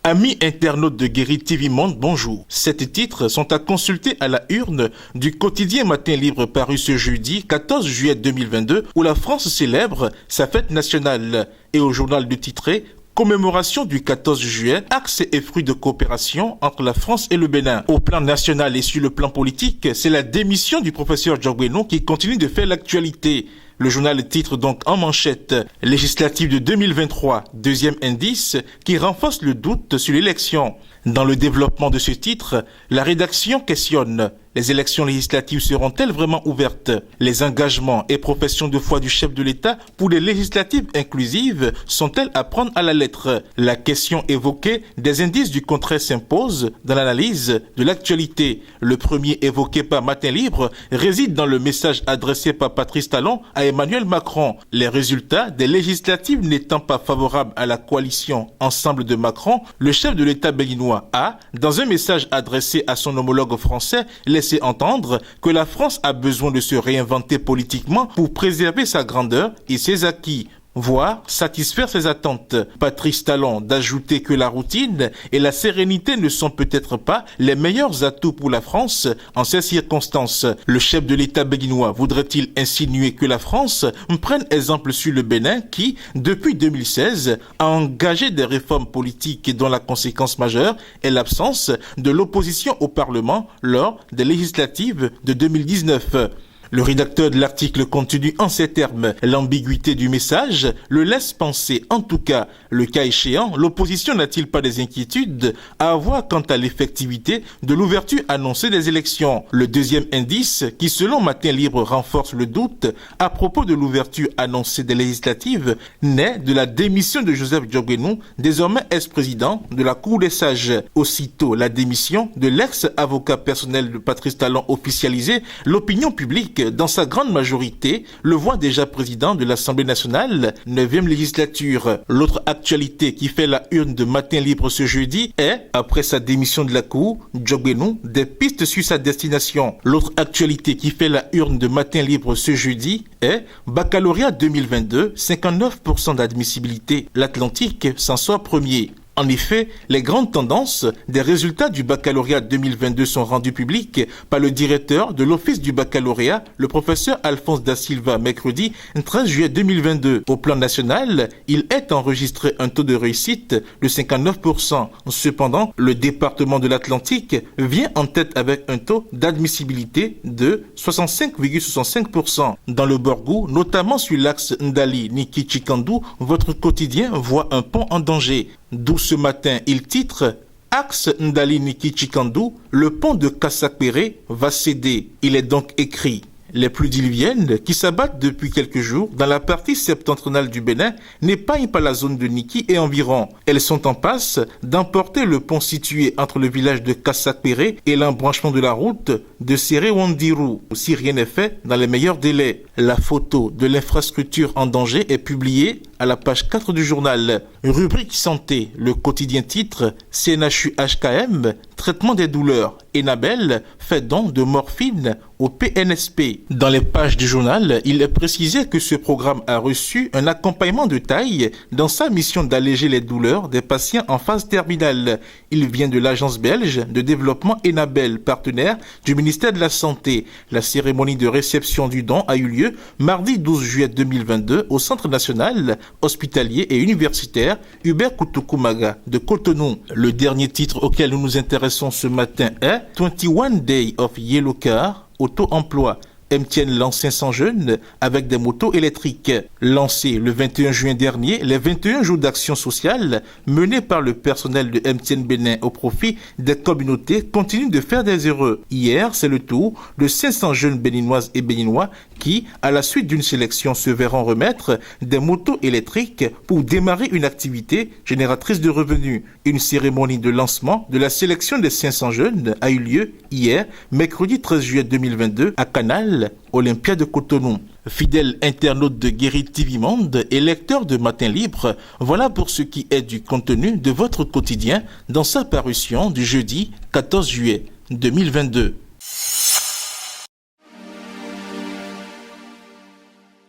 Amis internautes de Guéri TV Monde, bonjour. Sept titres sont à consulter à la urne du quotidien Matin Libre paru ce jeudi 14 juillet 2022 où la France célèbre sa fête nationale. Et au journal du titré commémoration du 14 juillet, axes et fruits de coopération entre la France et le Bénin. Au plan national et sur le plan politique, c'est la démission du professeur Djogbenou qui continue de faire l'actualité. Le journal titre donc en manchette « Législative de 2023, deuxième indice qui renforce le doute sur l'élection ». Dans le développement de ce titre, la rédaction questionne « Les élections législatives seront-elles vraiment ouvertes ?» Les engagements et professions de foi du chef de l'État pour les législatives inclusives sont-elles à prendre à la lettre? La question évoquée des indices du contraire s'impose dans l'analyse de l'actualité. Le premier évoqué par Matin Libre réside dans le message adressé par Patrice Talon à Emmanuel Macron. Les résultats des législatives n'étant pas favorables à la coalition Ensemble de Macron, le chef de l'État béninois a, dans un message adressé à son homologue français, laissé entendre que la France a besoin de se réinventer politiquement pour préserver sa grandeur et ses acquis, voire satisfaire ses attentes. Patrice Talon d'ajouter que la routine et la sérénité ne sont peut-être pas les meilleurs atouts pour la France en ces circonstances. Le chef de l'État béninois voudrait-il insinuer que la France prenne exemple sur le Bénin qui, depuis 2016, a engagé des réformes politiques dont la conséquence majeure est l'absence de l'opposition au Parlement lors des législatives de 2019. Le rédacteur de l'article continue en ces termes. L'ambiguïté du message le laisse penser. En tout cas, le cas échéant, l'opposition n'a-t-il pas des inquiétudes à avoir quant à l'effectivité de l'ouverture annoncée des élections? Le deuxième indice, qui selon Matin Libre renforce le doute à propos de l'ouverture annoncée des législatives, naît de la démission de Joseph Djogbenou, désormais ex-président de la Cour des sages. Aussitôt la démission de l'ex-avocat personnel de Patrice Talon officialisée, l'opinion publique dans sa grande majorité, le voit déjà président de l'Assemblée nationale, 9e législature. L'autre actualité qui fait la une de Matin Libre ce jeudi est, après sa démission de la Cour, Djogbenou, des pistes sur sa destination. L'autre actualité qui fait la une de Matin Libre ce jeudi est baccalauréat 2022, 59% d'admissibilité. L'Atlantique s'en sort premier. En effet, les grandes tendances des résultats du baccalauréat 2022 sont rendues publiques par le directeur de l'Office du baccalauréat, le professeur Alphonse Da Silva, mercredi 13 juillet 2022. Au plan national, il est enregistré un taux de réussite de 59%. Cependant, le département de l'Atlantique vient en tête avec un taux d'admissibilité de 65,65%. Dans le Borgou, notamment sur l'axe Ndali-Niki-Chikandou, votre quotidien voit un pont en danger. D'où ce matin, il titre « Axe Ndali-Niki-Chikandou, le pont de Kassakpéré va céder ». Il est donc écrit « Les pluies diluviennes qui s'abattent depuis quelques jours dans la partie septentrionale du Bénin n'épargnent pas la zone de Niki et environ. Elles sont en passe d'emporter le pont situé entre le village de Kassakpéré et l'embranchement de la route de Séré-Wandirou, si rien n'est fait dans les meilleurs délais. La photo de l'infrastructure en danger est publiée à la page 4 du journal. Rubrique santé, le quotidien titre CNHU-HKM, traitement des douleurs. Enabel fait don de morphine au PNSP. Dans les pages du journal, il est précisé que ce programme a reçu un accompagnement de taille dans sa mission d'alléger les douleurs des patients en phase terminale. Il vient de l'agence belge de développement Enabel, partenaire du ministère de la Santé. La cérémonie de réception du don a eu lieu mardi 12 juillet 2022 au Centre national hospitalier et universitaire Hubert Koutoukou-Maga de Cotonou. Le dernier titre auquel nous nous intéressons ce matin est 21 Days of Yellow Car, auto-emploi. MTN lance 500 jeunes avec des motos électriques. Lancé le 21 juin dernier, les 21 jours d'action sociale menés par le personnel de MTN Bénin au profit des communautés continuent de faire des heureux. Hier, c'est le tour de 500 jeunes béninoises et béninois qui, à la suite d'une sélection, se verront remettre des motos électriques pour démarrer une activité génératrice de revenus. Une cérémonie de lancement de la sélection des 500 jeunes a eu lieu hier, mercredi 13 juillet 2022, à Canal, Olympia de Cotonou. Fidèle internaute de Guéri TV Monde et lecteur de Matin Libre, voilà pour ce qui est du contenu de votre quotidien dans sa parution du jeudi 14 juillet 2022.